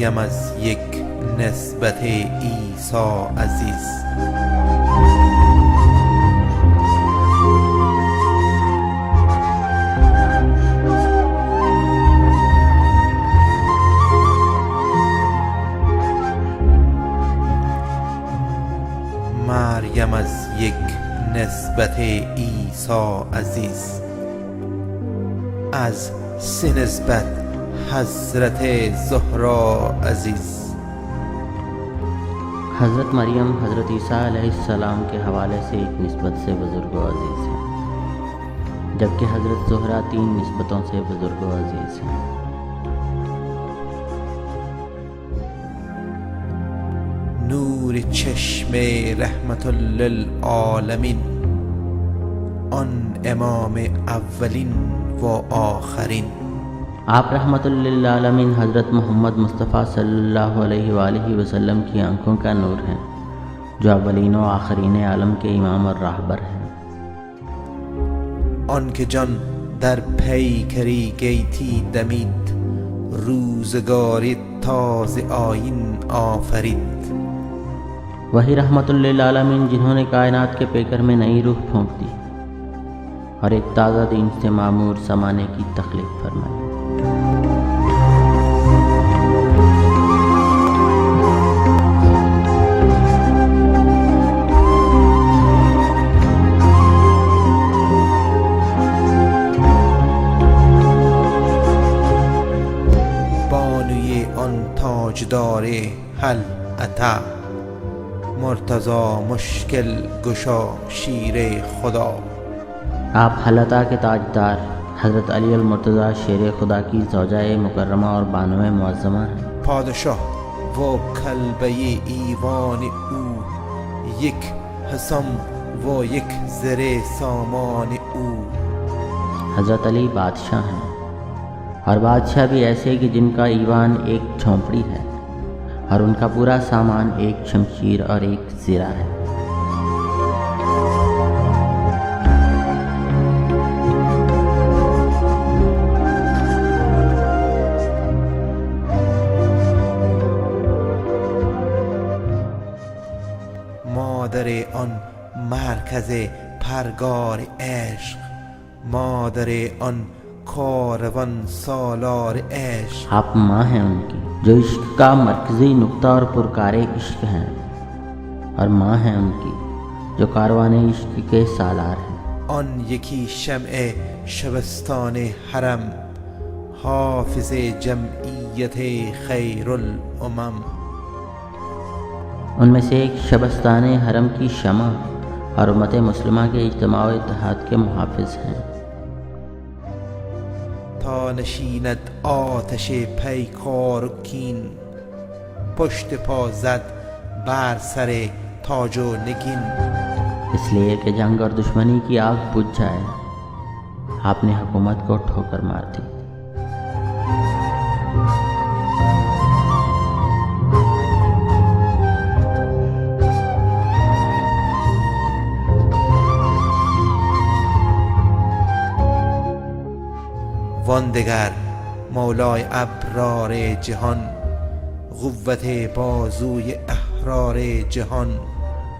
مریم از یک نسبت عیسی عزیز. مریم از یک نسبت عیسی عزیز، از سه نسبت حضرت زهرا عزیز. حضرت مریم حضرت عیسیٰ علیہ السلام کے حوالے سے ایک نسبت سے بزرگ و عزیز ہیں، جبکہ حضرت زہرا 3 نسبتوں سے بزرگ و عزیز ہیں۔ نور چشم رحمت للعالمین، آن امام اولین و آخرین. آپ رحمت للعالمین حضرت محمد مصطفیٰ صلی اللہ علیہ وآلہ وسلم کی آنکھوں کا نور ہیں، جو اولین و آخرین عالم کے امام اور راہبر ہیں۔ آن که جان در پیکری گیتی دمید، روزگاری تازه آیین آفرید. وہی رحمت للعالمین جنہوں نے کائنات کے پیکر میں نئی روح پھونک دی اور ایک تازہ دین سے معمور زمانے کی تخلیق فرمائی۔ بانوی آن تاجدار حل عطا، مرتضی مشکل گشا شیر خدا. آپ حلطہ کے تاجدار حضرت علی المرتضیٰ شیر خدا کی زوجہ مکرمہ اور بانو معظمہ ہیں۔ پادشاه و کلبه ایوان او، یک حسام و یک زر سامان او. حضرت علی بادشاہ ہیں، اور بادشاہ بھی ایسے کہ جن کا ایوان ایک جھونپڑی ہے اور ان کا پورا سامان ایک شمشیر اور ایک زرہ ہے۔ مادر آن مرکز پرگار عشق، مادر آن کاروان سالار عشق. آپ ماں ہیں ان کی جو عشق کا مرکزی نقطہ اور پرکار عشق ہیں، اور ماں ہیں ان کی جو کاروان عشق کے سالار ہیں۔ آن یکی شمع شبستان حرم، حافظ جمعیت خیر الامم. ان میں سے ایک شبستان حرم کی شمع اور امت مسلمہ کے اجتماع و اتحاد کے محافظ ہیں۔ تا نشیند آتش پیکار و کین، پشت پا زد بر سر تاج و نگین. اس لیے کہ جنگ اور دشمنی کی آگ بجھ جائے، آپ نے حکومت کو ٹھوکر مار دی۔ واندگر مولای ابرار جهان، قوت بازوی احرار جهان.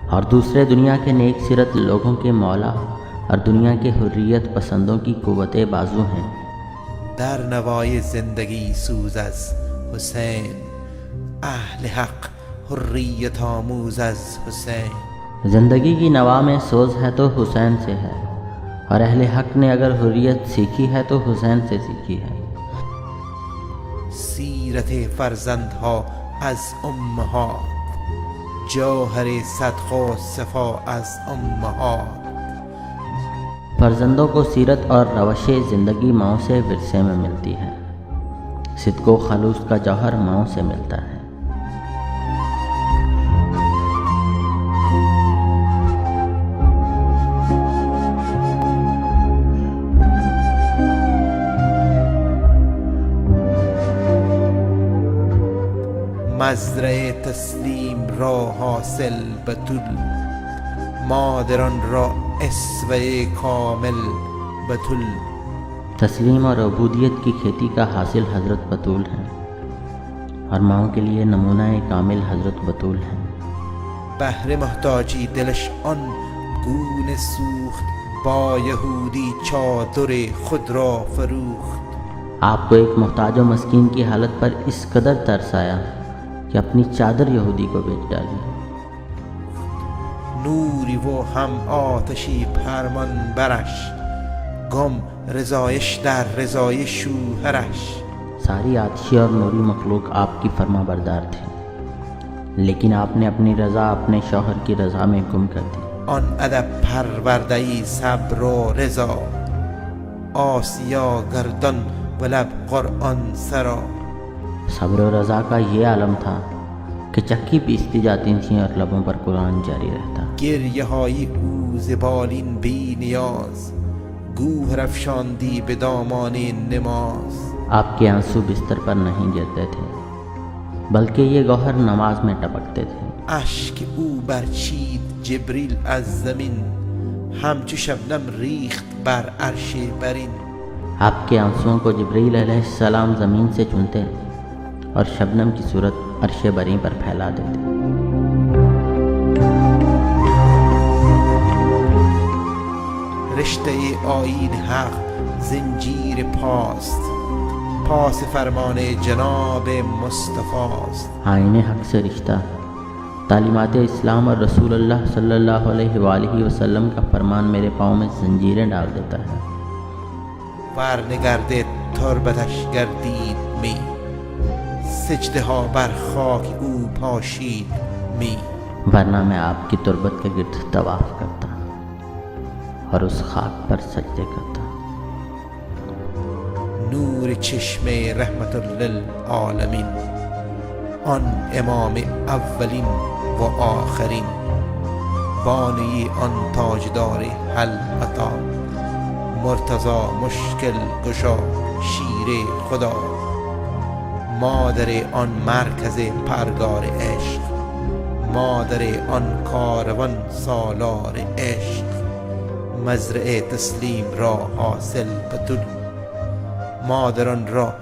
اور دوسرے دنیا کے نیک سیرت لوگوں کے مولا اور دنیا کے حریت پسندوں کی قوت بازو ہیں۔ در نوای زندگی سوز از حسین، اہل حق حریت آموز از حسین. زندگی کی نوا میں سوز ہے تو حسین سے ہے، اور اہل حق نے اگر حریت سیکھی ہے تو حسین سے سیکھی ہے۔ سیرت فرزندها از امهات، جوهر صدق و صفا از امهات. فرزندوں کو سیرت اور روش زندگی ماؤں سے ورثے میں ملتی ہے، صدق و خلوص کا جوہر ماؤں سے ملتا ہے۔ مزرع تسلیم را حاصل بتول، مادران را اسوه کامل بتول. تسلیم اور عبودیت کی کھیتی کا حاصل حضرت بطول ہیں، اور ماؤں کے لیے نمونہ کامل حضرت بطول ہیں۔ بهر محتاجی دلش آن گونه سوخت، با یهودی چادر خود را فروخت. آپ کو ایک محتاج و مسکین کی حالت پر اس قدر ترس آیا کہ اپنی چادر یہودی کو بیچ ڈالی۔ نوری و هم آتشی پرمان برش، گم رضایش در رضای شوهرش. ساری آتشی اور نوری مخلوق آپ کی فرما بردار تھی، لیکن آپ نے اپنی رضا اپنے شوہر کی رضا میں گم کر دی۔ آن ادب پروردهی صبر و رضا، آسیا گردان و لب قرآن سرا. صبر و رضا کا یہ عالم تھا کہ چکی پیستی جاتی تھیں اور لبوں پر قرآن جاری رہتا۔ گریه های او ز بالین بی نیاز، گوهر افشاندی به دامان نماز. آپ کے آنسو بستر پر نہیں گرتے تھے، بلکہ یہ گوہر نماز میں ٹپکتے تھے۔ اشک او برچید جبریل از زمین، همچو شبنم ریخت بر عرش برین. آپ کے آنسوؤں کو جبریل علیہ السلام زمین سے چنتے اور شبنم کی صورت عرش بری پر پھیلا دیتے۔ رشته آیین حق زنجیر پاست، پاس فرمان جناب مصطفیٰست. آئین حق سے رشتہ تعلیمات اسلام اور رسول اللہ صلی اللہ علیہ وآلہ وسلم کا فرمان میرے پاؤں میں زنجیریں ڈال دیتا ہے۔ ورنگرد تربتش گردید می، سجده ها بر خاک او پاشید می. ورنہ میں آپ کی تربت کے گرد طواف کرتا اور اس خاک پر سجدے کرتا۔ نور چشم رحمت للعالمین، آن امام اولین و آخرین، بانی آن تاجدار حل عطا، مرتضی مشکل گشا شیر خدا، مادر آن مرکز پرگار عشق، مادر آن کاروان سالار عشق، مزرع تسلیم را حاصل بتول، مادران را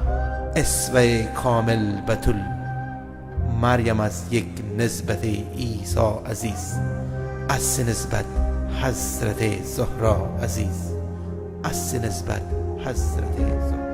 اسوه کامل بتول. مریم از یک نسبت عیسی عزیز، از سه نسبت حضرت زهرا عزیز، از سه نسبت حضرت زهرا.